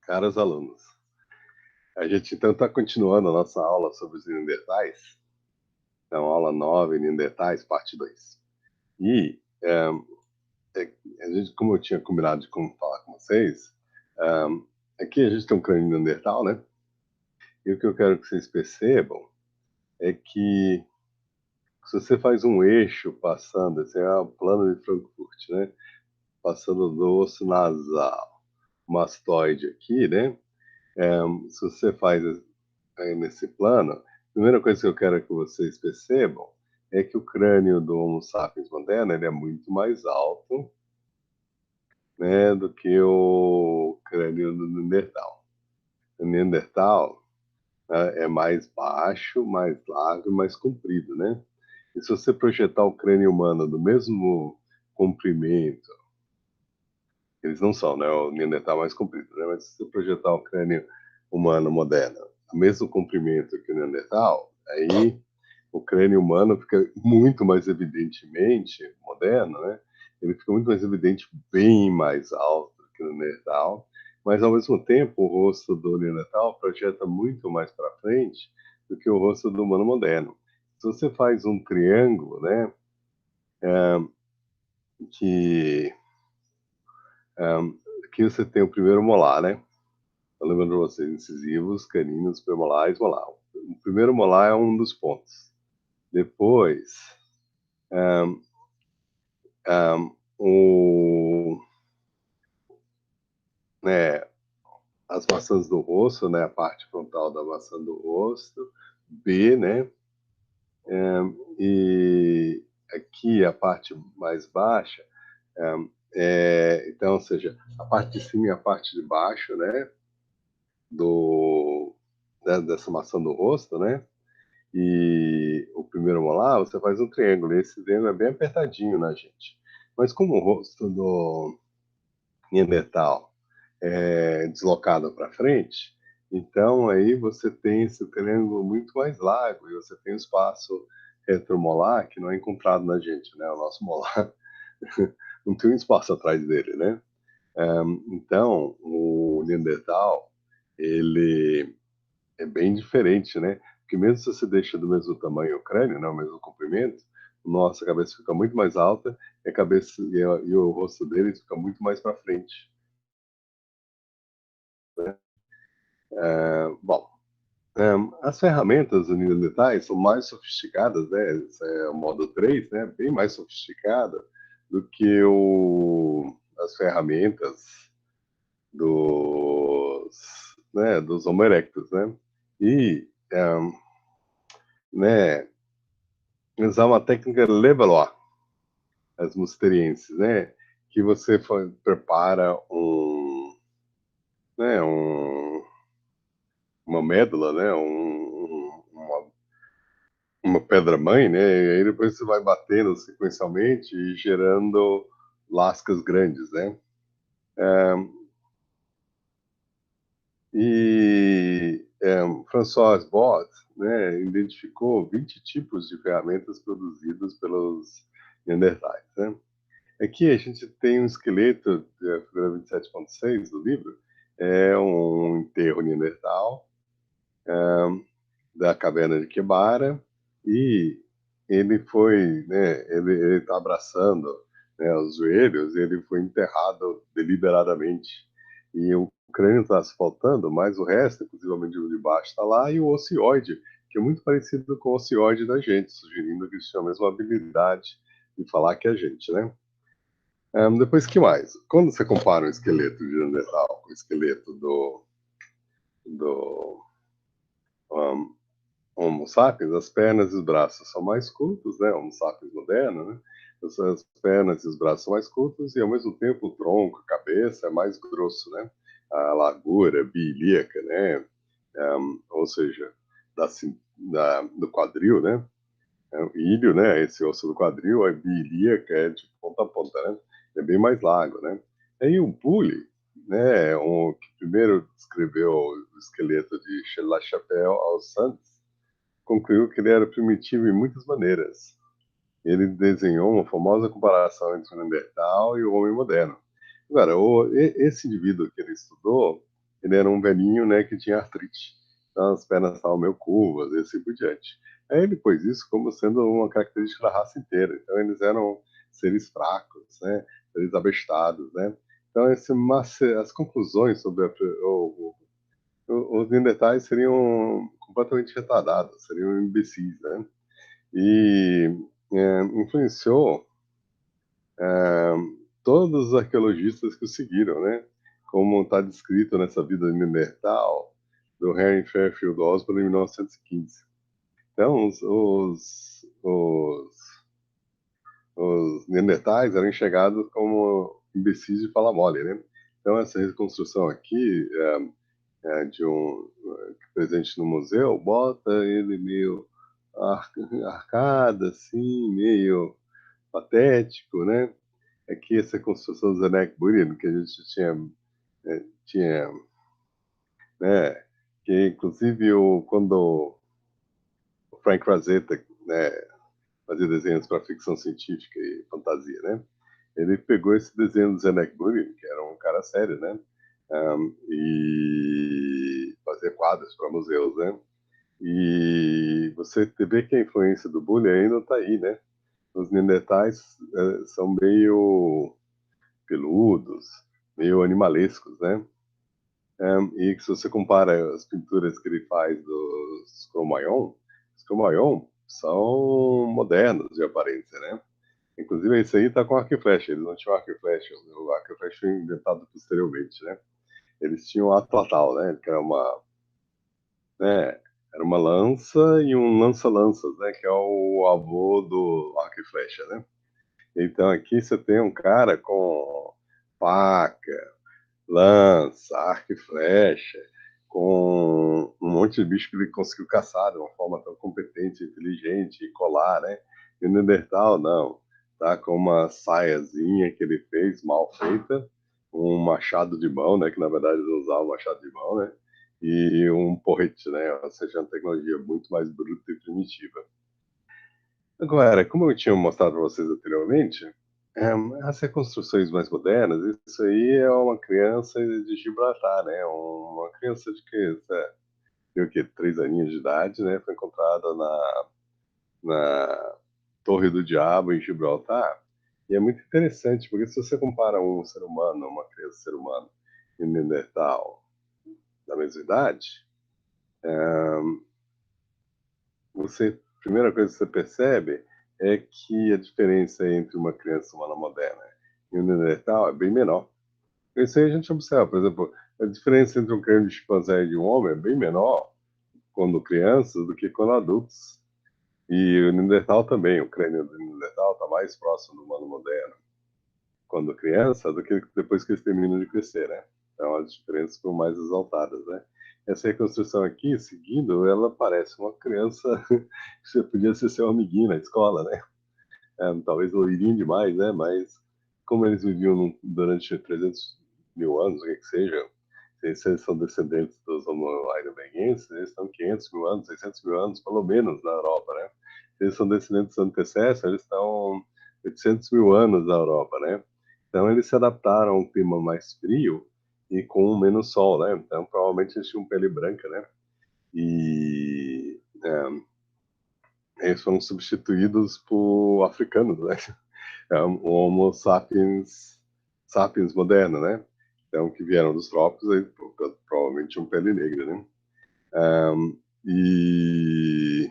Caros alunos, a gente então está continuando a nossa aula sobre os Neandertais, então aula 9, Neandertais, parte 2. E a gente, como eu tinha combinado de como falar com vocês, aqui a gente tem um crânio Neandertal, né? E o que eu quero que vocês percebam é que se você faz um eixo passando, esse é o plano de Frankfurt, né? Passando do osso nasal, mastoide aqui, né? Se você faz aí nesse plano, a primeira coisa que eu quero que vocês percebam é que o crânio do Homo sapiens moderno ele é muito mais alto, né, do que o crânio do Neandertal. O Neandertal é mais baixo, mais largo e mais comprido, né? E se você projetar o crânio humano do mesmo comprimento, eles não são, né? O Neandertal é mais comprido, né? Mas se você projetar o crânio humano moderno do mesmo comprimento que o Neandertal, aí o crânio humano fica muito mais evidentemente moderno, né? Ele fica muito mais evidente, bem mais alto que o Neandertal, mas ao mesmo tempo o rosto do Neandertal projeta muito mais para frente do que o rosto do humano moderno. Se você faz um triângulo, né, que aqui você tem o primeiro molar, né? Eu lembro de vocês, incisivos, caninos, premolares, molar. O primeiro molar é um dos pontos. Depois, o, né, as maçãs do rosto, né, a parte frontal da maçã do rosto, B, né, e aqui a parte mais baixa, então, ou seja, a parte de cima e a parte de baixo, né, dessa maçã do rosto, né, e o primeiro molar, você faz um triângulo, e esse triângulo é bem apertadinho na gente. Mas como o rosto do Neandertal deslocado para frente, então aí você tem esse triângulo muito mais largo e você tem um espaço retromolar que não é encontrado na gente, né? O nosso molar não tem um espaço atrás dele, né? Então, o Neandertal, ele é bem diferente, né? Porque mesmo se você deixa do mesmo tamanho o crânio, né, o mesmo comprimento, nossa cabeça fica muito mais alta e a cabeça e o rosto dele fica muito mais para frente. Bom, as ferramentas unidentais são mais sofisticadas, né? Esse é o modo 3, né? Bem mais sofisticada do que as ferramentas dos Homo erectus, né? E, né, usar uma técnica Levallois, as musterienses, né? Que você prepara né, uma médula, né? Uma pedra-mãe, né? E aí depois você vai batendo sequencialmente e gerando lascas grandes, né? François Bot, né, identificou 20 tipos de ferramentas produzidas pelos Neandertais, né? Aqui a gente tem um esqueleto, a figura 27.6 do livro, é um enterro Neandertal da caverna de Quebara, e ele foi, né, ele está abraçando, né, os joelhos, e ele foi enterrado deliberadamente. E o crânio está se faltando, mas o resto, inclusive o de baixo, está lá, e o ocioide, que é muito parecido com o ocioide da gente, sugerindo que eles tinham a mesma habilidade de falar que a gente, né? Depois, que mais? Quando você compara o esqueleto de Neandertal com o esqueleto do um, Homo sapiens, as pernas e os braços são mais curtos, né? Homo sapiens moderno, né? As pernas e os braços são mais curtos e, ao mesmo tempo, o tronco, a cabeça é mais grosso, né? A largura bilíaca, né? Ou seja, do quadril, né? O ilho, né? Esse osso do quadril, a bilíaca é de ponta a ponta, né? É bem mais largo, né? Aí o Bully, né? Que primeiro descreveu o esqueleto de La Chapelle aos Santos, concluiu que ele era primitivo em muitas maneiras. Ele desenhou uma famosa comparação entre o Neandertal e o homem moderno. Agora, esse indivíduo que ele estudou, ele era um velhinho, né, que tinha artrite. Então as pernas estavam meio curvas e assim por diante. Aí ele pôs isso como sendo uma característica da raça inteira. Então eles eram seres fracos, né, seres abestados, né. Então as conclusões sobre os neandertais seriam completamente retardados, seriam imbecis, né. E influenciou todos os arqueologistas que o seguiram, né? Como está descrito nessa vida de Neandertal, do Henry Fairfield Osborn, em 1915. Então, os Neandertais eram enxergados como imbecis de fala mole, né? Então, essa reconstrução aqui de um presente no museu, bota ele meio arcada, assim, meio patético, né? Aqui essa construção do Zenek Burin, que a gente tinha, né, que inclusive quando o Frank Frazetta, né, fazia desenhos para ficção científica e fantasia, né, ele pegou esse desenho do Zenek Burin, que era um cara sério, né, e fazia quadros para museus, né, e você vê que a influência do Burin ainda está aí, né, os Neandertais são meio peludos, meio animalescos, né? E que se você compara as pinturas que ele faz dos Cro-Magnon, os Cro-Magnon são modernos de aparência, né? Inclusive esse aí tá com arco e flecha, eles não tinham arco e flecha, o arco e flecha foi inventado posteriormente, né? Eles tinham a Atlatl, né? Que né? Era uma lança e um lança-lanças, né? Que é o avô do arco e flecha, né? Então aqui você tem um cara com faca, lança, arco e flecha, com um monte de bicho que ele conseguiu caçar de uma forma tão competente, inteligente e colar, né? E o Neandertal, não. Tá com uma saiazinha que ele fez, mal feita, um machado de mão, né? Que na verdade ele usava um machado de mão, né? E um porrete, né? Ou seja, uma tecnologia muito mais bruta e primitiva. Agora, como eu tinha mostrado para vocês anteriormente, as reconstruções mais modernas, isso aí é uma criança de Gibraltar, né? Uma criança de o quê? 3 aninhos de idade, né? Foi encontrada na Torre do Diabo, em Gibraltar. E é muito interessante, porque se você compara um ser humano, uma criança ser humano, e um Neandertal da mesma idade, a primeira coisa que você percebe é que a diferença entre uma criança humana moderna e um Neandertal é bem menor. Isso aí a gente observa, por exemplo, a diferença entre um crânio de chimpanzé e de um homem é bem menor quando crianças do que quando adultos. E o Neandertal também, o crânio do Neandertal está mais próximo do humano moderno quando criança do que depois que eles terminam de crescer, né? Então as diferenças são mais exaltadas, né? Essa reconstrução aqui, seguindo, ela parece uma criança que você podia ser seu amiguinho na escola, né? Talvez loirinho demais, né? Mas como eles viviam durante 300 mil anos, o que seja, se eles são descendentes dos Homo heidelbergenses, eles estão 500 mil anos, 600 mil anos, pelo menos, na Europa, né? Se eles são descendentes dos antecessores, eles estão 800 mil anos na Europa, né? Então eles se adaptaram a um clima mais frio e com menos sol, né? Então provavelmente eles tinham pele branca, né? E eles foram substituídos por africanos, né? O Homo sapiens moderno, né? Então, que vieram dos trópicos, aí, provavelmente tinham pele negra, né? E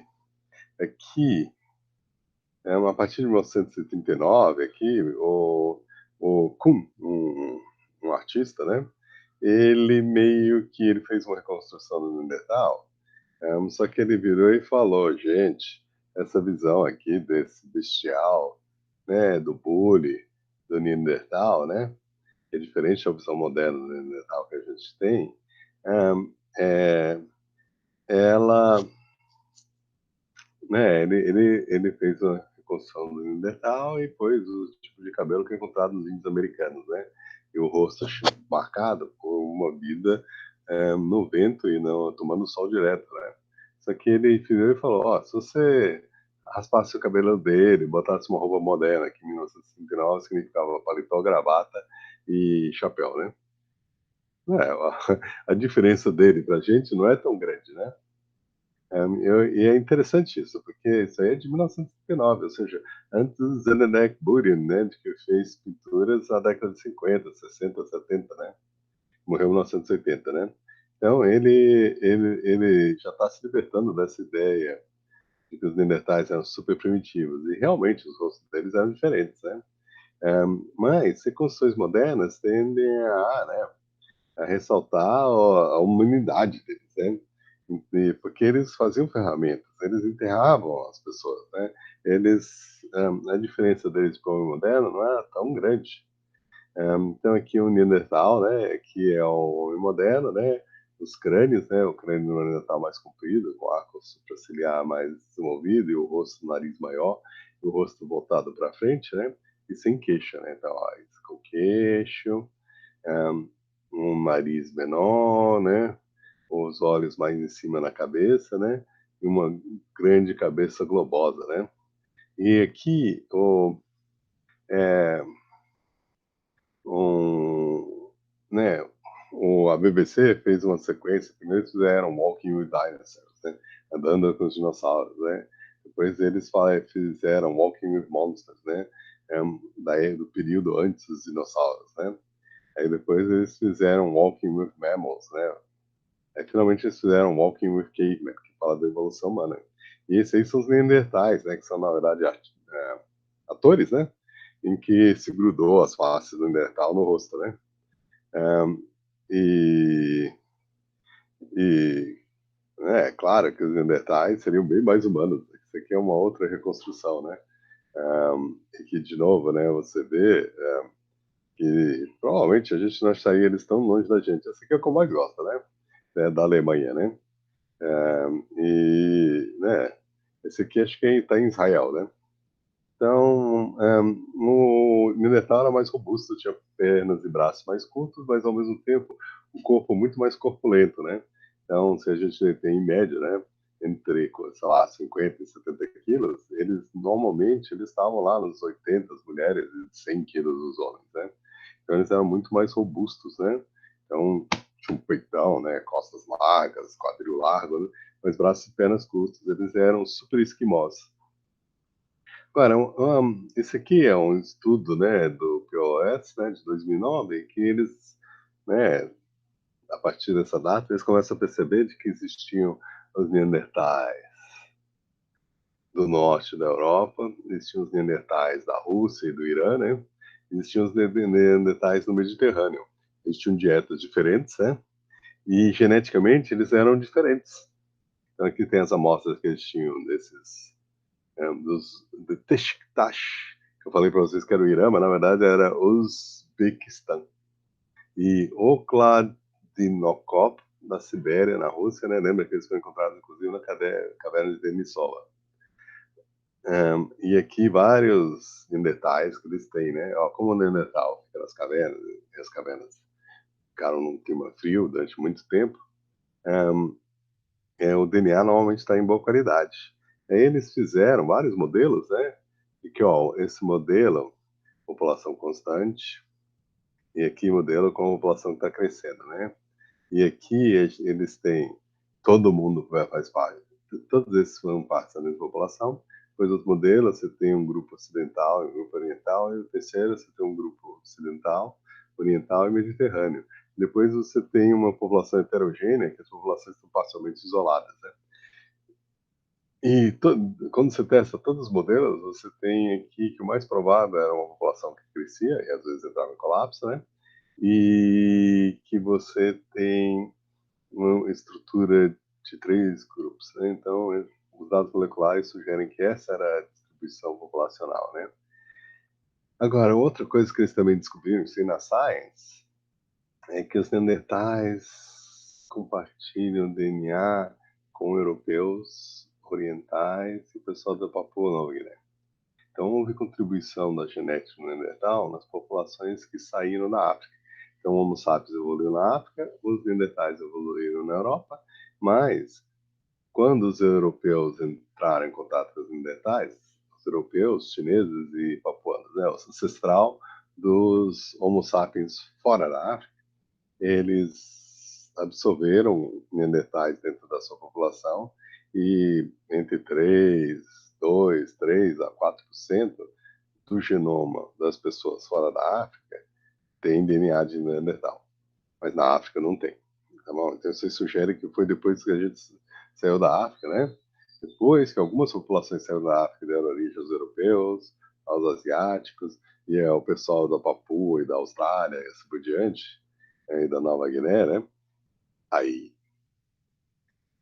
aqui, a partir de 1979, aqui, o Kuhn, um artista, né? Ele fez uma reconstrução do Neandertal, só que ele virou e falou, gente, essa visão aqui desse bestial, né, do bully, do Neandertal, né, que é diferente da opção moderna do Neandertal que a gente tem, é, ela, né, ele fez a reconstrução do Neandertal e pôs o tipo de cabelo que é encontrado nos índios americanos, né, e o rosto marcado por uma vida no vento e não tomando sol direto, né. Só que ele virou e falou, ó, se você raspasse o cabelo dele, botasse uma roupa moderna, que em 1939 significava paletó, gravata e chapéu, né? a diferença dele para a gente não é tão grande, né? E é interessante isso, porque isso aí é de 1939, ou seja, antes do Zdeněk Burin, né, de que fez pinturas na década de 50, 60, 70, né? Morreu em 1980, né? Então ele já está se libertando dessa ideia de que os Neandertais eram super primitivos, e realmente os rostos deles eram diferentes, né? Mas reconstruções modernas tendem a ressaltar a humanidade deles, né? Porque eles faziam ferramentas, eles enterravam as pessoas, né? A diferença deles para o homem moderno não era tão grande. Então aqui o Neandertal, né, que é o homem moderno, né, os crânios, né, o crânio do Neandertal mais comprido, com arco supraciliar mais desenvolvido e o rosto, o nariz maior, e o rosto voltado para frente, né, e sem queixo, né, então ó, isso com queixo, um, um nariz menor, né, os olhos mais em cima na cabeça, né, e uma grande cabeça globosa, né. E aqui é, um, né, a BBC fez uma sequência. Primeiro eles fizeram Walking with Dinosaurs, né, andando com os dinossauros, né. Depois eles fizeram Walking with Monsters, né, daí do período antes dos dinossauros, né. Aí depois eles fizeram Walking with Mammals, né. Aí finalmente eles fizeram Walking with Cavemen, que fala da evolução humana. E esses aí são os Neandertais, né, que são na verdade atores, né, em que se grudou as faces do Neandertal no rosto, né. Um, e, e é claro que os Neandertais seriam bem mais humanos. Isso aqui é uma outra reconstrução, né? E que, de novo, né, você vê que provavelmente a gente não acharia eles tão longe da gente. Essa aqui é o que eu mais gosto, né? Da Alemanha, né? Né, esse aqui acho que está em Israel, né? Então, o Neandertal era mais robusto, tinha pernas e braços mais curtos, mas ao mesmo tempo o corpo muito mais corpulento, né? Então, se a gente tem em média, né, entre, sei lá, 50 e 70 quilos, normalmente eles estavam lá nos 80, as mulheres, e 100 quilos os homens, né? Então eles eram muito mais robustos, né? Então, tinha um peitão, né, costas largas, quadril largo, né? Mas braços e pernas curtos, eles eram super esquimós. Agora, esse aqui é um estudo, né, do POS, né, de 2009, que eles, né, a partir dessa data, eles começam a perceber de que existiam os Neandertais do norte da Europa, existiam os Neandertais da Rússia e do Irã, né, existiam os Neandertais no Mediterrâneo. Eles tinham dietas diferentes, né, e geneticamente eles eram diferentes. Então aqui tem as amostras que eles tinham do Teshktash, que eu falei para vocês que era o Irã, mas na verdade era Uzbequistão. E Okladinokop, da Sibéria, na Rússia, né? Lembra que eles foram encontrados, inclusive, na caverna de Denisova. E aqui vários Neandertais que eles têm, né? Ó, como o Neandertal fica nas cavernas, e as cavernas ficaram num clima frio durante muito tempo, um, o DNA normalmente está em boa qualidade. Aí eles fizeram vários modelos, né? E que, ó, esse modelo, população constante, e aqui modelo com a população que está crescendo, né? E aqui eles têm, todo mundo faz parte, todos esses foram parte da mesma população. Depois os modelos, você tem um grupo ocidental e um grupo oriental, e o terceiro você tem um grupo ocidental, oriental e mediterrâneo. Depois você tem uma população heterogênea, que as populações estão parcialmente isoladas, né? E quando você testa todos os modelos, você tem aqui que o mais provável era uma população que crescia e às vezes entrava em colapso, né? E que você tem uma estrutura de três grupos, né? Então, os dados moleculares sugerem que essa era a distribuição populacional, né? Agora, outra coisa que eles também descobriram, isso aí na Science, é que os neandertais compartilham DNA com europeus, orientais e o pessoal da Papua Nova Guiné. Então, houve contribuição da genética do Neandertal nas populações que saíram da África. Então, o Homo sapiens evoluiu na África, os Neandertais evoluíram na Europa, mas quando os europeus entraram em contato com os Neandertais, os europeus, chineses e papuanos, né, o ancestral dos Homo sapiens fora da África, eles absorveram neandertais dentro da sua população e entre 3 a 4% do genoma das pessoas fora da África tem DNA de Neandertal, mas na África não tem. Tá bom? Então você sugere que foi depois que a gente saiu da África, né? Depois que algumas populações saíram da África e deram origem aos europeus, aos asiáticos, e ao pessoal da Papua e da Austrália, e assim por diante, e da Nova Guiné, né? Aí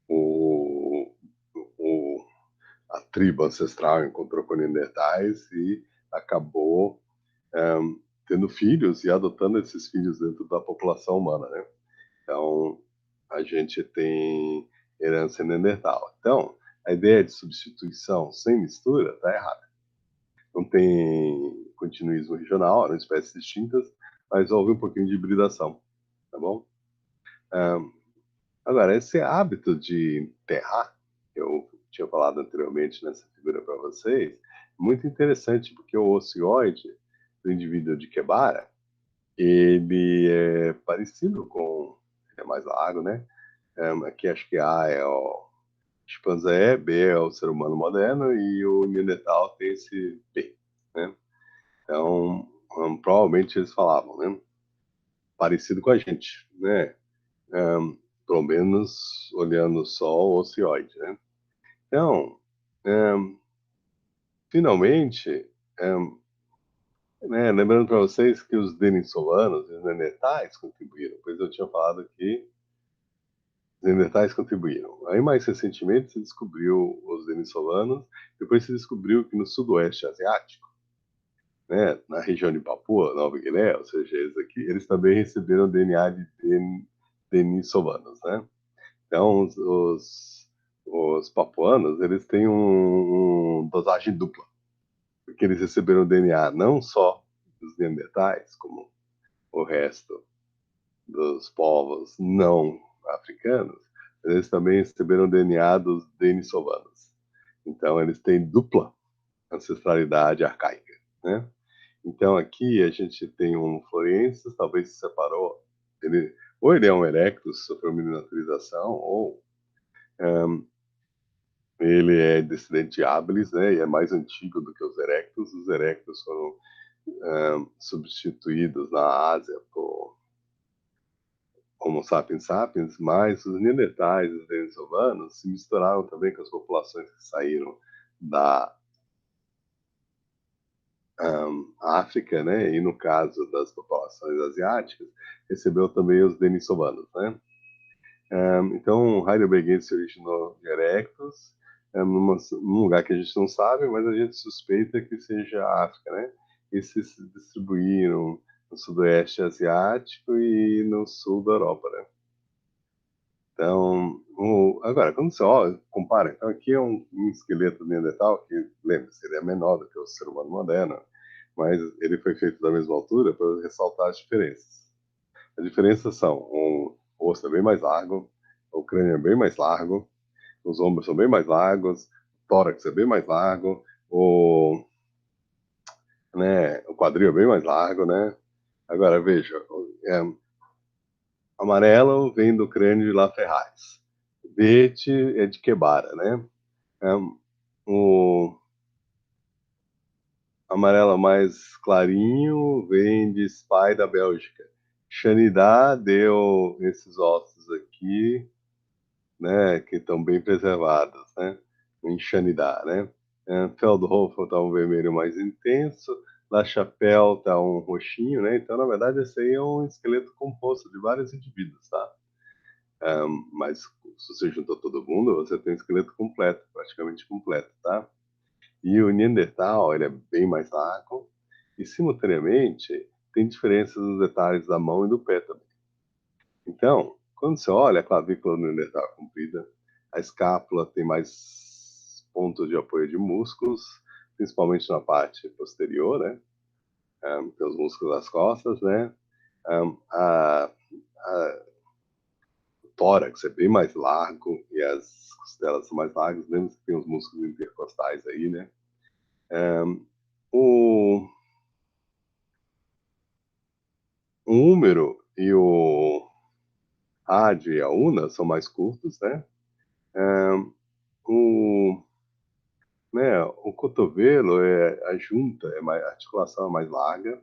o, o, a tribo ancestral encontrou com Neandertais e acabou tendo filhos e adotando esses filhos dentro da população humana, né? Então, a gente tem herança neandertal. Então, a ideia de substituição sem mistura está errada. Não tem continuismo regional, eram espécies distintas, mas houve um pouquinho de hibridação, tá bom? Agora, esse hábito de enterrar, que eu tinha falado anteriormente nessa figura para vocês, é muito interessante, porque o ocioide do indivíduo de Quebara, ele é parecido com... é mais largo, né? Aqui acho que A é o chimpanzé, B é o ser humano moderno e o Neandertal tem esse P, né? Então, provavelmente eles falavam, né? Parecido com a gente, né? Pelo menos olhando só o ocioide, né? Então, finalmente, né, lembrando para vocês que os denisovanos e os neandertais contribuíram, pois eu tinha falado que os neandertais contribuíram. Aí, mais recentemente, se descobriu os denisovanos, depois se descobriu que no sudoeste asiático, né, na região de Papua, Nova Guiné, ou seja, eles aqui, eles também receberam DNA de denisovanos, né? Então, os papuanos, eles têm uma dosagem dupla, porque eles receberam DNA não só dos neandertais, como o resto dos povos não africanos, eles também receberam DNA dos denisovanos. Então, eles têm dupla ancestralidade arcaica, né? Então, aqui a gente tem um Floriensis, talvez se separou, ou ele é um Erectus, sofreu miniaturização, ou ele é descendente de habilis, né, e é mais antigo do que os Erectus. Os Erectus foram substituídos na Ásia por Homo sapiens sapiens, mas os Neandertais e os denisovanos se misturaram também com as populações que saíram da África, né, e no caso das populações asiáticas, recebeu também os denisovanos, né. Então, Heidelbergensis se originou de Erectus, num lugar que a gente não sabe, mas a gente suspeita que seja a África, né? E se distribuíram no sudoeste asiático e no sul da Europa, né? Então, agora, quando você compara, então aqui é um esqueleto neandertal que, lembre-se, ele é menor do que o ser humano moderno, mas ele foi feito da mesma altura para ressaltar as diferenças. As diferenças são: o osso é bem mais largo, o crânio é bem mais largo, os ombros são bem mais largos, o tórax é bem mais largo, o quadril é bem mais largo, né? Agora, veja, é, amarelo vem do crânio de Laferraz, verde é de Quebara, né? É, o amarelo mais clarinho vem de Spy da Bélgica. Chanidá deu esses ossos aqui, né, que estão bem preservadas, né, em Xanidá, né. Feldhofen está um vermelho mais intenso, La Chapelle está um roxinho, né, então na verdade esse aí é um esqueleto composto de vários indivíduos, tá. Mas se você juntou todo mundo, você tem um esqueleto completo, praticamente completo, tá. E o Neandertal, ele é bem mais largo e simultaneamente tem diferenças nos detalhes da mão e do pé também. Então, quando você olha, a clavícula do Neandertal é comprida, a escápula tem mais pontos de apoio de músculos, principalmente na parte posterior, né? Tem os músculos das costas, né? O tórax é bem mais largo e as costelas são mais largas, lembra que tem os músculos intercostais aí, né? O, o húmero e o A AD e a UNA são mais curtos, né? O, o cotovelo, a junta, a articulação é mais larga.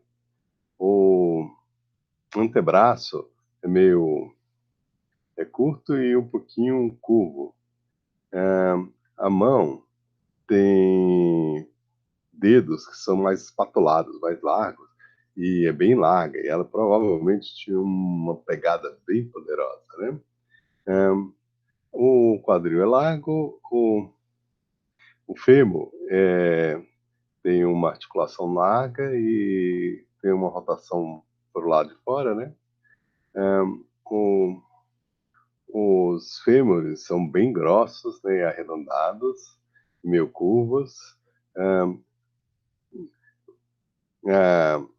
O antebraço é curto e um pouquinho curvo. A mão tem dedos que são mais espatulados, mais largos, e é bem larga, e ela provavelmente tinha uma pegada bem poderosa, né? O quadril é largo, o fêmur tem uma articulação larga e tem uma rotação para o lado de fora, né? O, os fêmures são bem grossos, né, arredondados, meio curvos.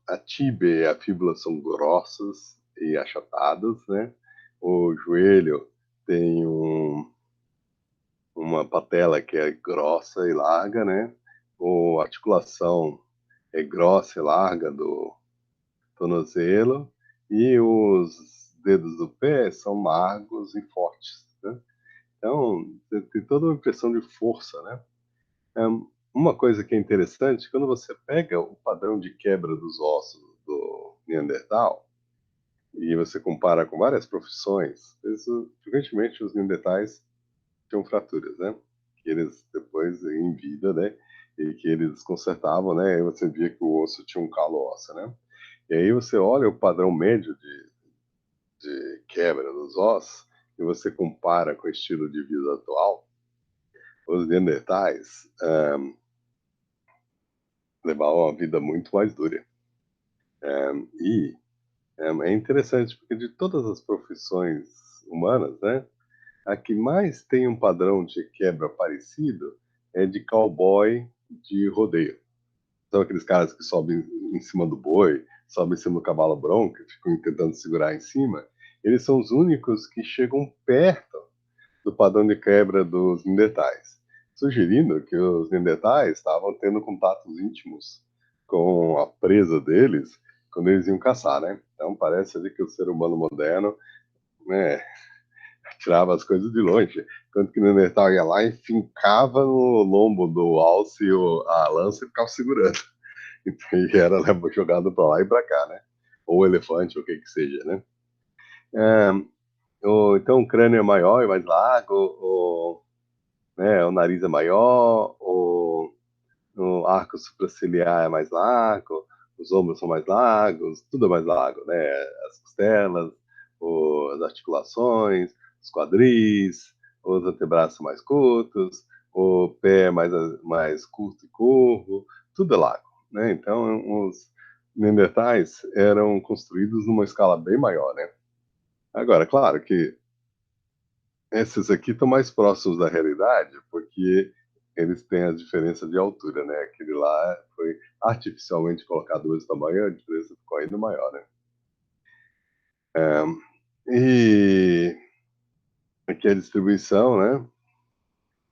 A tíbia e a fíbula são grossas e achatadas, né? O joelho tem uma patela que é grossa e larga, né? A articulação é grossa e larga do tornozelo e os dedos do pé são largos e fortes, né? Então, tem toda uma impressão de força, né? Uma coisa que é interessante, quando você pega o padrão de quebra dos ossos do Neandertal e você compara com várias profissões, frequentemente os Neandertais tinham fraturas, né? Que eles depois, em vida, né? E que eles consertavam, né? E você via que o osso tinha um calo ósseo, né? E aí você olha o padrão médio de quebra dos ossos e você compara com o estilo de vida atual, os Neandertais levavam uma vida muito mais dura. E é interessante porque de todas as profissões humanas, né, a que mais tem um padrão de quebra parecido é de cowboy de rodeio. São aqueles caras que sobem em cima do boi, sobem em cima do cavalo bronco, ficam tentando segurar em cima. Eles são os únicos que chegam perto do padrão de quebra dos Neandertais, sugerindo que os Neandertais estavam tendo contatos íntimos com a presa deles quando eles iam caçar, né? Então parece ali que o ser humano moderno, né, tirava as coisas de longe, enquanto que o Neandertal ia lá e fincava no lombo do alce a lança e ficava segurando. Então, e era jogado para lá e para cá, né? Ou o elefante, ou o que que seja, né? Então o crânio é maior e mais largo, o nariz é maior, o arco supraciliar é mais largo, os ombros são mais largos, tudo é mais largo, né? As costelas, as articulações, os quadris, os antebraços são mais curtos, o pé é mais curto e curvo, tudo é largo, né? Então, os Neandertais eram construídos numa escala bem maior, né? Agora, claro que esses aqui estão mais próximos da realidade, porque eles têm a diferença de altura, né? Aquele lá foi artificialmente colocado desse tamanho, a diferença ficou ainda maior, né? E aqui a distribuição, né?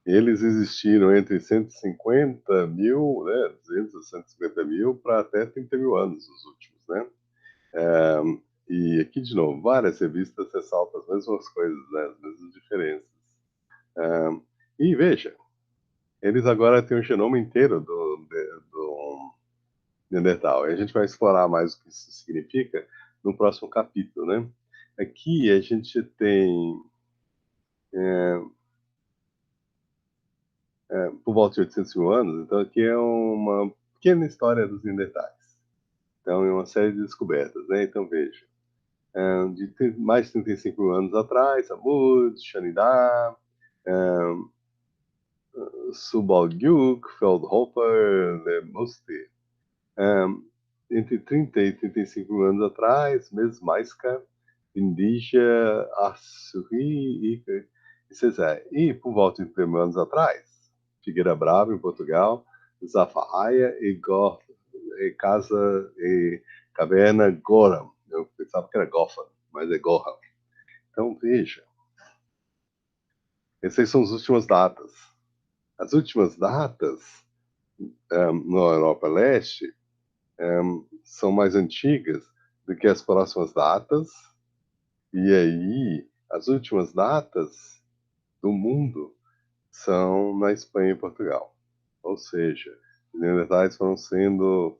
Eles existiram entre 150 mil, né? 200 a 150 mil para até 30 mil anos, os últimos, né? E aqui, de novo, várias revistas ressaltam as mesmas coisas, né? As mesmas diferenças. E veja, eles agora têm o genoma inteiro do Neandertal. E a gente vai explorar mais o que isso significa no próximo capítulo, né? Aqui a gente tem, por volta de 800 mil anos, então aqui é uma pequena história dos Neandertais. Então, é uma série de descobertas, né? Então, veja, mais de 35 mil anos atrás, Amud, Shanidar, Subalgyuk, Feldhofer, Lemusti. Entre 30 e 35 mil anos atrás, Mesmaiska, Vindija, Açuri e Cesar. E por volta de 30 mil anos atrás, Figueira Brava, em Portugal, Zafaia e Casa e Caverna Goram. Eu pensava que era Gotham, mas é Goham. Então, veja, essas são as últimas datas. As últimas datas, na Europa Leste, são mais antigas do que as próximas datas, e aí as últimas datas do mundo são na Espanha e Portugal. Ou seja, os neandertais foram sendo,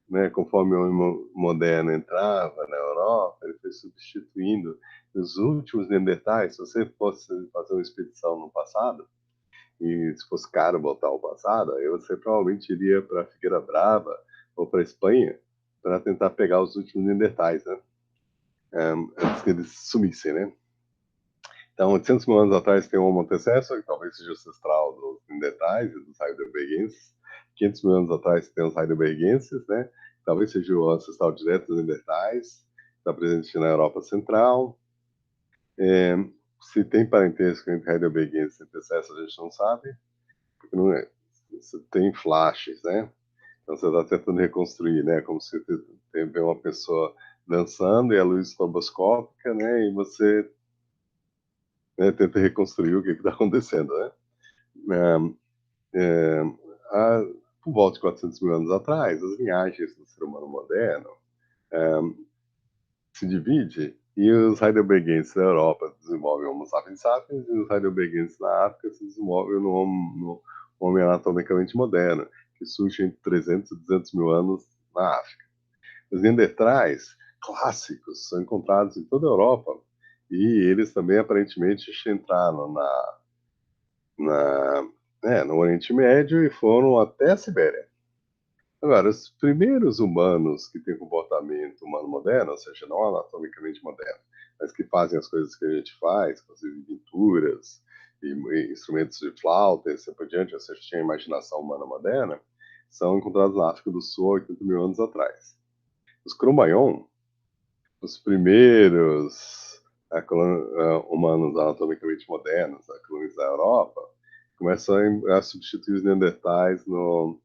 né, conforme o homem moderno entrava na Europa, ele foi substituindo os últimos neandertais. Se você fosse fazer uma expedição no passado, e se fosse caro voltar ao passado, aí você provavelmente iria para Figueira Brava ou para Espanha para tentar pegar os últimos neandertais, né? Antes que eles sumissem, né? Então, 800 mil anos atrás tem o Homo antecessor, que talvez seja o ancestral dos neandertais e dos heidelbergenses. 500 mil anos atrás tem os heidelbergenses, né? Talvez seja o ancestral direto dos neandertais, está presente na Europa Central. Se tem parentesco entre heidelbergenses e antecessor, a gente não sabe, porque não é. Você tem flashes, né? Então você está tentando reconstruir, né? Como se você vê uma pessoa dançando e a luz estroboscópica, né? E você, né, tenta reconstruir o que está acontecendo, né? É, por volta de 400 mil anos atrás, as linhagens do ser humano moderno se dividem e os heidelbergenses na Europa desenvolvem o Homo sapiens sapiens e os heidelbergenses na África se desenvolvem no homem anatomicamente moderno, que surge entre 300 e 200 mil anos na África. Os neandertais clássicos são encontrados em toda a Europa e eles também aparentemente entraram no Oriente Médio e foram até a Sibéria. Agora, os primeiros humanos que têm comportamento humano moderno, ou seja, não anatomicamente moderno, mas que fazem as coisas que a gente faz, inclusive pinturas e instrumentos de flauta e assim por diante, ou seja, tinha a imaginação humana moderna, são encontrados na África do Sul há 80 mil anos atrás. Os Cro-Magnon, os primeiros humanos anatomicamente modernos a colonizar a Europa, começam a substituir os neandertais no,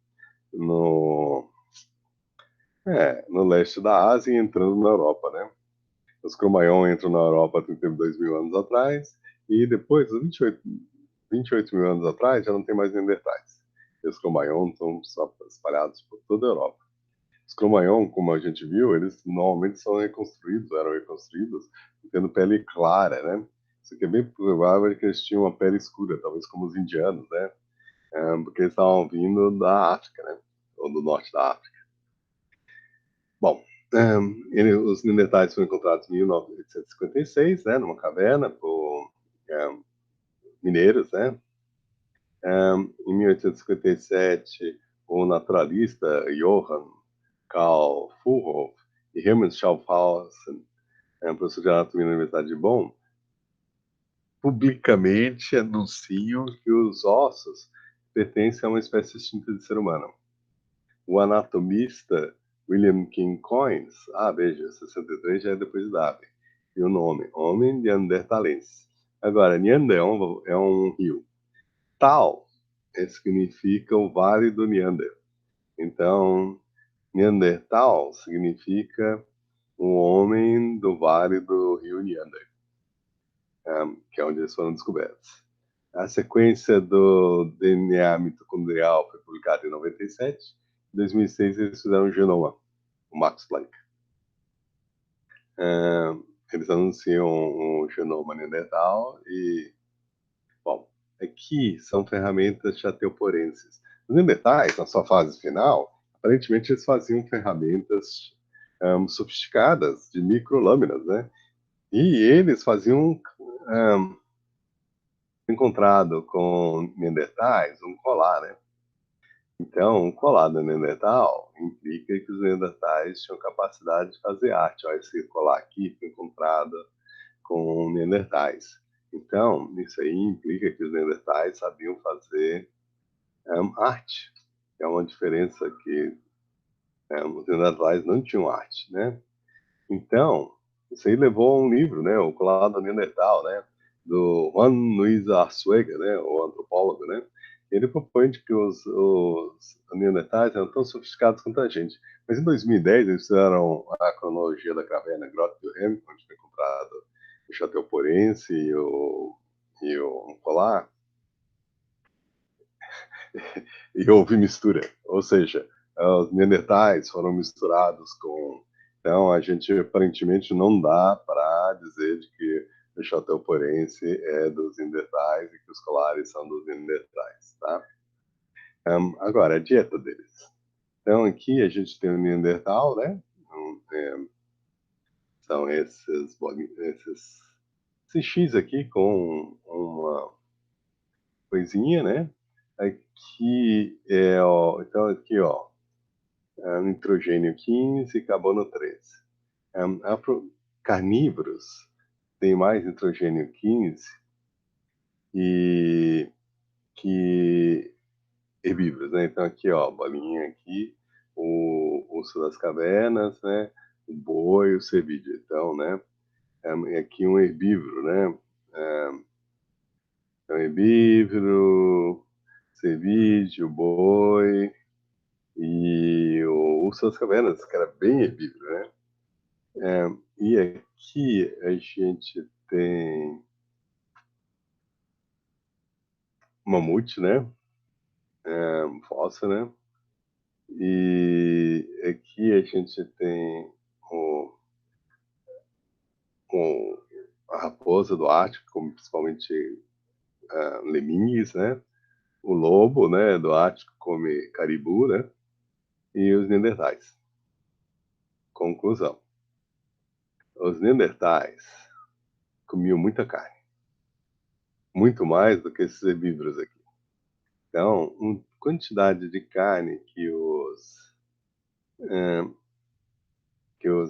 no leste da Ásia e entrando na Europa, né? Os Cro-Magnon entram na Europa há 32 mil anos atrás e depois, 28 mil anos atrás, já não tem mais neandertais. E os Cro-Magnon estão espalhados por toda a Europa. Os Cro-Magnon, como a gente viu, eles normalmente eram reconstruídos tendo pele clara, né? Isso aqui é bem provável que eles tinham uma pele escura, talvez como os indianos, né? Porque eles estavam vindo da África, né? Ou do norte da África. Bom, os neandertais foram encontrados em 1856, né? Numa caverna por mineiros, né? Em 1857, o naturalista Johann Carl Furhoff e Hermann Schaffhausen, professor de anatomia na Universidade de Bonn, publicamente anunciam que os ossos pertencem a uma espécie extinta de ser humano. O anatomista William King Coynes, veja, 63 já é depois de Darwin, e o nome, Homem Neanderthalense. Agora, Neander é um rio. Tal significa o Vale do Neander. Então, Neandertal significa o homem do Vale do Rio Neander, que é onde eles foram descobertos. A sequência do DNA mitocondrial foi publicada em 97. Em 2006, eles fizeram um genoma, o Max Planck. Eles anunciam um genoma neandertal e, bom, aqui são ferramentas chateauporenses. Os neandertais, na sua fase final, aparentemente eles faziam ferramentas sofisticadas de microlâminas, né? E eles faziam encontrado com neandertais um colar, né? Então, um colar do neandertal implica que os neandertais tinham capacidade de fazer arte. Olha, esse colar aqui foi encontrado com neandertais. Então, isso aí implica que os neandertais sabiam fazer arte. É uma diferença que os neandertais não tinham arte, né? Então, isso aí levou a um livro, né? O Colar do Neandertal, né? Do Juan Luis Arzuaga, né? O antropólogo, né? Ele propõe que os neandertais eram tão sofisticados quanto a gente. Mas em 2010 eles fizeram a cronologia da caverna Grota do Rem, onde foi encontrado o chateauporense e o colar, e houve mistura. Ou seja, os neandertais foram misturados com... Então, a gente aparentemente não dá para dizer de que o Chateauporense é dos Neandertais e que os colares são dos Neandertais, tá? Agora, a dieta deles. Então, aqui a gente tem o Neandertal, né? São esse X aqui com uma coisinha, né? Aqui ó, então aqui, ó, nitrogênio 15, carbono 13. Carnívoros tem mais nitrogênio 15 e que herbívoros, né? Então aqui, ó, bolinha aqui, o urso das cavernas, né? O boi, o cervídeo. Então, né? Aqui um herbívoro, né? É um herbívoro, cervídeo, boi e o urso das cavernas, que era bem herbívoro, né? E aqui a gente tem mamute, né? Fossa, né? E aqui a gente tem o, a raposa do Ártico, como principalmente leminhas, né? O lobo, né, do Ártico come caribu, né? E os neandertais. Conclusão. Os neandertais comiam muita carne. Muito mais do que esses herbívoros aqui. Então, a quantidade de carne que os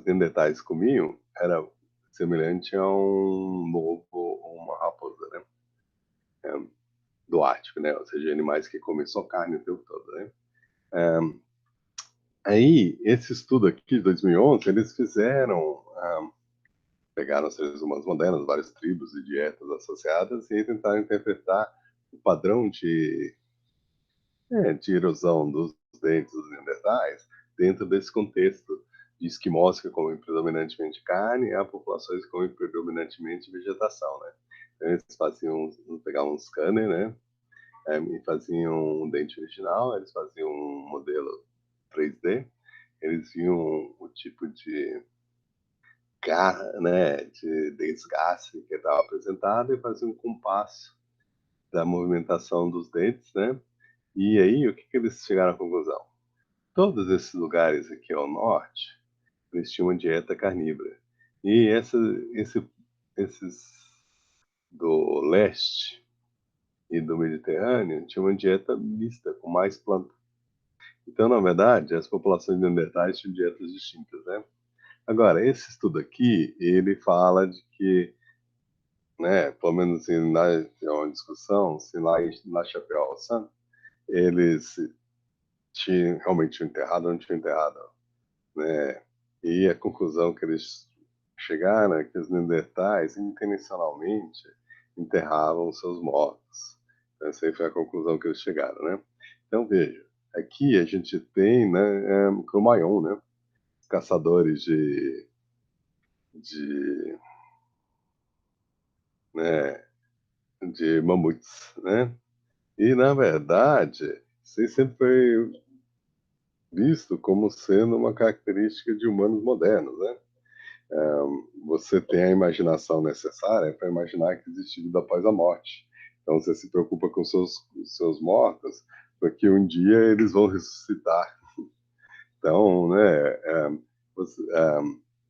neandertais comiam era semelhante a um lobo ou uma raposa, né? Do Ártico, né? Ou seja, animais que comem só carne o tempo todo, né? Aí, esse estudo aqui de 2011, eles fizeram, pegaram os seres humanos modernos, várias tribos e dietas associadas, e aí tentaram interpretar o padrão de erosão dos dentes dos neandertais dentro desse contexto de esquimós que comem predominantemente carne e a populações que comem predominantemente vegetação, né? Então, eles pegavam um scanner, né? E faziam um dente original, eles faziam um modelo 3D, eles viam o tipo de né, de desgaste que estava apresentado e faziam um compasso da movimentação dos dentes, né? E aí, o que eles chegaram à conclusão? Todos esses lugares aqui ao norte, eles tinham uma dieta carnívora. E esses do leste e do Mediterrâneo tinham uma dieta mista, com mais planta. Então, na verdade, as populações neandertais tinham dietas distintas, né? Agora, esse estudo aqui, ele fala de que, né, pelo menos assim, é uma discussão, se lá na Chapéu Alçan, eles realmente tinham enterrado ou não tinham enterrado, né? E a conclusão que eles chegaram é que os neandertais intencionalmente enterravam seus mortos. Então, essa aí foi a conclusão que eles chegaram, né? Então, veja, aqui a gente tem, né, Cro-Magnon, né? Caçadores de, né, de mamutes, né? E, na verdade, isso aí sempre foi visto como sendo uma característica de humanos modernos, né? Você tem a imaginação necessária para imaginar que existe vida após a morte. Então, você se preocupa com seus mortos, porque um dia eles vão ressuscitar. Então, né,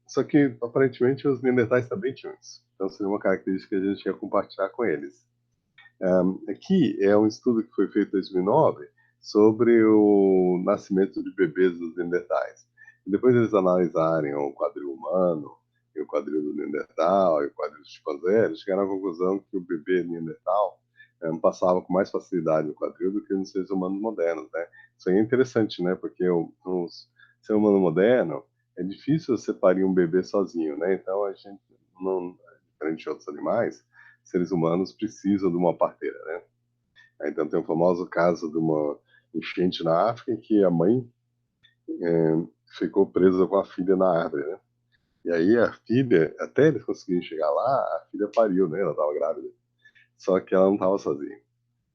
só que, aparentemente, os neandertais também tinham isso. Então, seria uma característica que a gente ia compartilhar com eles. Aqui é um estudo que foi feito em 2009 sobre o nascimento de bebês dos neandertais. E depois eles analisarem o quadril humano, e o quadril do neandertal, e o quadril do chimpanzé, eles chegaram à conclusão que o bebê neandertal passava com mais facilidade no quadril do que nos seres humanos modernos, né? Isso aí é interessante, né? Porque o ser humano moderno é difícil você parir um bebê sozinho, né? Então a gente não, diferente de outros animais, seres humanos precisam de uma parteira, né? Então tem o famoso caso de uma enchente na África em que a mãe ficou presa com a filha na árvore, né? E aí a filha, até eles conseguirem chegar lá, a filha pariu, né? Ela estava grávida. Só que ela não estava sozinha.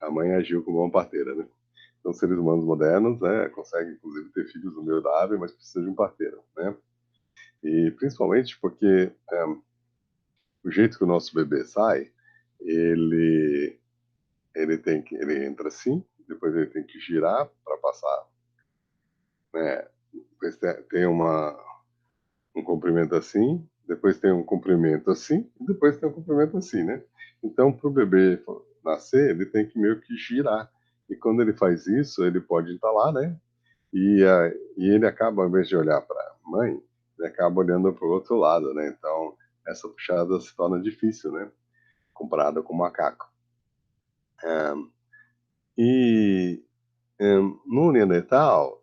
A mãe agiu como uma parteira, né? Então, seres humanos modernos, né, conseguem, inclusive, ter filhos no meio da árvore, mas precisam de um parteiro, né? E principalmente porque o jeito que o nosso bebê sai, ele ele entra assim, depois ele tem que girar para passar, né? Depois tem um comprimento assim, depois tem um comprimento assim, e depois tem um comprimento assim, né? Então, para o bebê nascer, ele tem que meio que girar. E quando ele faz isso, ele pode entalar, né? E ele acaba, ao invés de olhar para a mãe, ele acaba olhando para o outro lado, né? Então, essa puxada se torna difícil, né? Comparada com o macaco. E no Neandertal,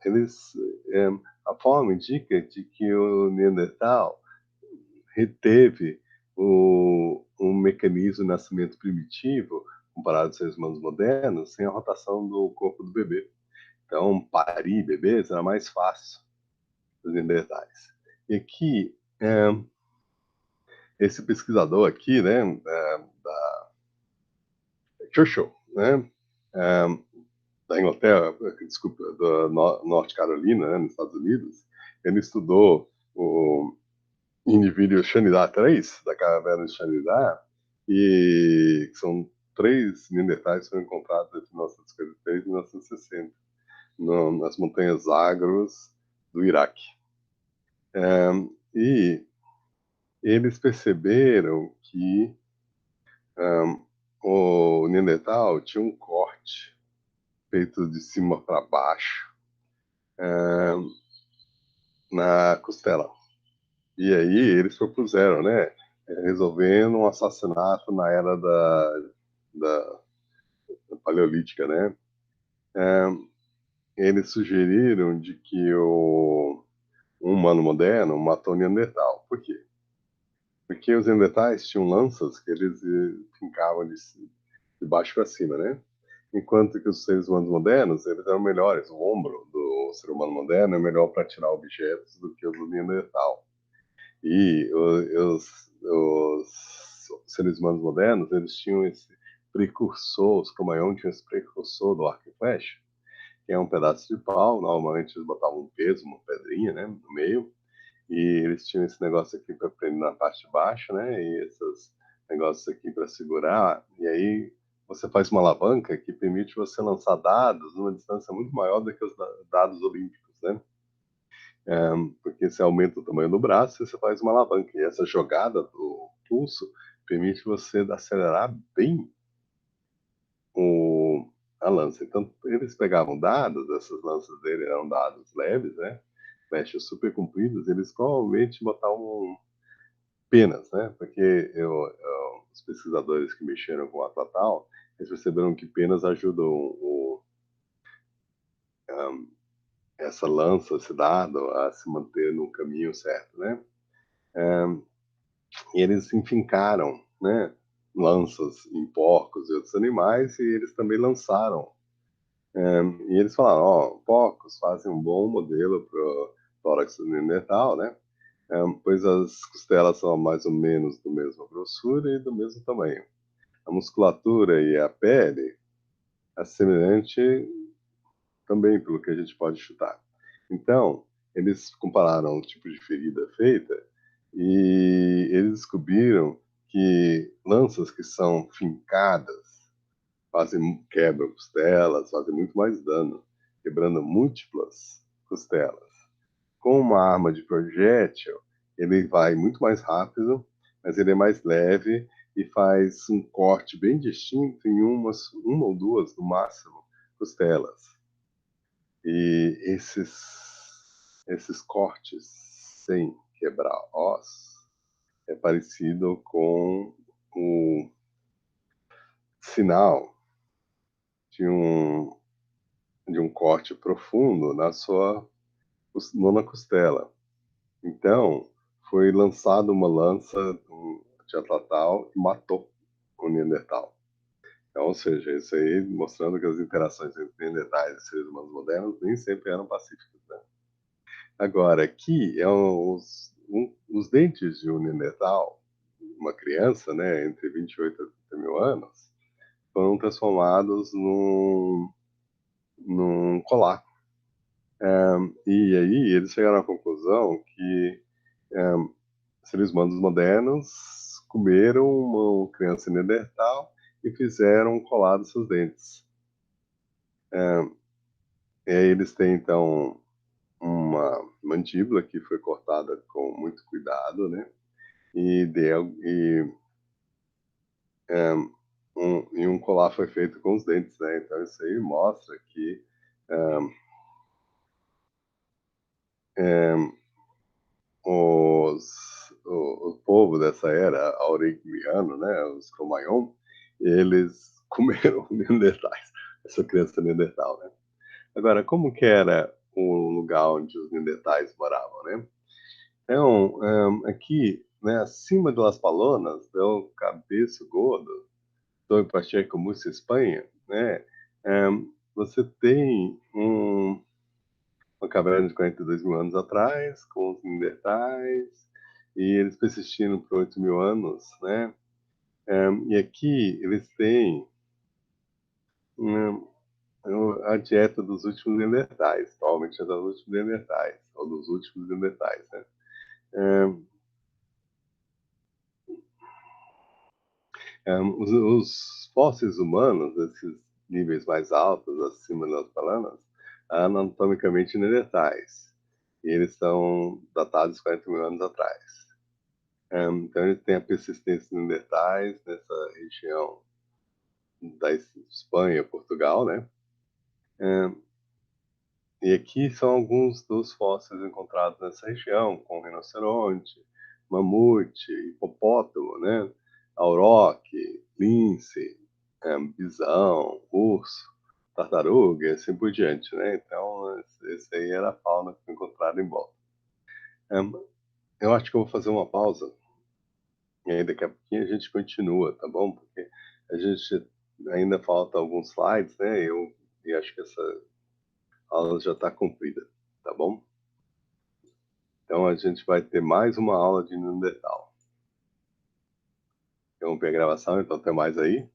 a forma indica de que o Neandertal reteve um mecanismo de nascimento primitivo, comparado aos seres humanos modernos, sem a rotação do corpo do bebê. Então, parir bebês era mais fácil dos Neandertais. E aqui, esse pesquisador aqui, né, Churchill, né, da Inglaterra, desculpa, da Norte Carolina, né, nos Estados Unidos, ele estudou o indivíduo Xanidar 3, da caverna de Xanidar, e são 3 neandertais que foram encontrados entre 1953 e 1960, nas montanhas Zagros do Iraque. E eles perceberam que o Neandertal tinha um corte feito de cima para baixo na costela. E aí eles propuseram, né, resolvendo um assassinato na era da paleolítica, né? Eles sugeriram de que um humano moderno matou o Neandertal. Por quê? Porque os Neandertais tinham lanças que eles fincavam de baixo para cima, né? Enquanto que os seres humanos modernos, eles eram melhores. O ombro do ser humano moderno é melhor para tirar objetos do que o do Neandertal. E os seres humanos modernos, eles tinham esse precursor, os Cromagnon tinham esse precursor do arco e flecha, que é um pedaço de pau, normalmente eles botavam um peso, uma pedrinha, né, no meio, e eles tinham esse negócio aqui para prender na parte de baixo, né, e esses negócios aqui para segurar, e aí você faz uma alavanca que permite você lançar dados numa distância muito maior do que os dados olímpicos, né? Porque você aumenta o tamanho do braço e você faz uma alavanca. E essa jogada do pulso permite você acelerar bem a lança. Então, eles pegavam dados, essas lanças dele eram dados leves, né? Flechas super compridas, eles provavelmente botavam penas, né? Porque os pesquisadores que mexeram com a Tatal, eles perceberam que penas ajudam essa lança, esse dado, a se manter no caminho certo, né? E eles enfincaram, né, lanças em porcos e outros animais, e eles também lançaram. E eles falaram, ó, porcos fazem um bom modelo para o tórax do Neandertal, né? Pois as costelas são mais ou menos do mesma grossura e do mesmo tamanho. A musculatura e a pele é semelhante também, pelo que a gente pode chutar. Então, eles compararam o tipo de ferida feita e eles descobriram que lanças que são fincadas quebram costelas, fazem muito mais dano, quebrando múltiplas costelas. Com uma arma de projétil, ele vai muito mais rápido, mas ele é mais leve e faz um corte bem distinto em uma ou duas, no máximo, costelas. E esses cortes sem quebrar osso é parecido com o sinal de um corte profundo na sua nona costela. Então, foi lançada uma lança de Atlatal e matou o Neandertal. Então, ou seja, isso aí mostrando que as interações entre Neandertais e seres humanos modernos nem sempre eram pacíficas, né? Agora, aqui é os dentes de um Neandertal, uma criança, né, entre 28 e 30 mil anos, foram transformados num colar. E aí eles chegaram à conclusão que seres humanos modernos comeram uma criança neandertal e fizeram colar nos seus dentes. E aí eles têm, então, uma mandíbula que foi cortada com muito cuidado, né? E um colar foi feito com os dentes, né? Então isso aí mostra que é, o povo dessa era aurigmiano, né? Os Cromagnon, eles comeram neandertais, essa criança neandertal, né? Agora, como que era o lugar onde os neandertais moravam, né? Então, aqui, né, acima de Las Palomas, do Cabeço Gordo, Torre Pacheco, Múrcia, Espanha, né, você tem uma caverna de 42 mil anos atrás, com os neandertais, e eles persistiram por 8 mil anos, né? E aqui eles têm hum, a dieta dos últimos neandertais, provavelmente é dos últimos neandertais, ou dos últimos neandertais, né? Os fósseis humanos, esses níveis mais altos, acima das bananas, anatomicamente neandertais. E eles são datados 40 mil anos atrás. Então, eles têm a persistência de neandertais nessa região da Espanha, Portugal, né? Hum, E aqui são alguns dos fósseis encontrados nessa região, com rinoceronte, mamute, hipopótamo, né? Auroque, lince, bisão, urso, tartaruga e assim por diante, né? Então, esse aí era a fauna que foi encontrada em volta. Hum, eu acho que eu vou fazer uma pausa e aí daqui a pouquinho a gente continua, tá bom? Porque a gente ainda falta alguns slides, né? E acho que essa aula já está cumprida, tá bom? Então a gente vai ter mais uma aula de Neandertal. Interromper a gravação, então até mais aí.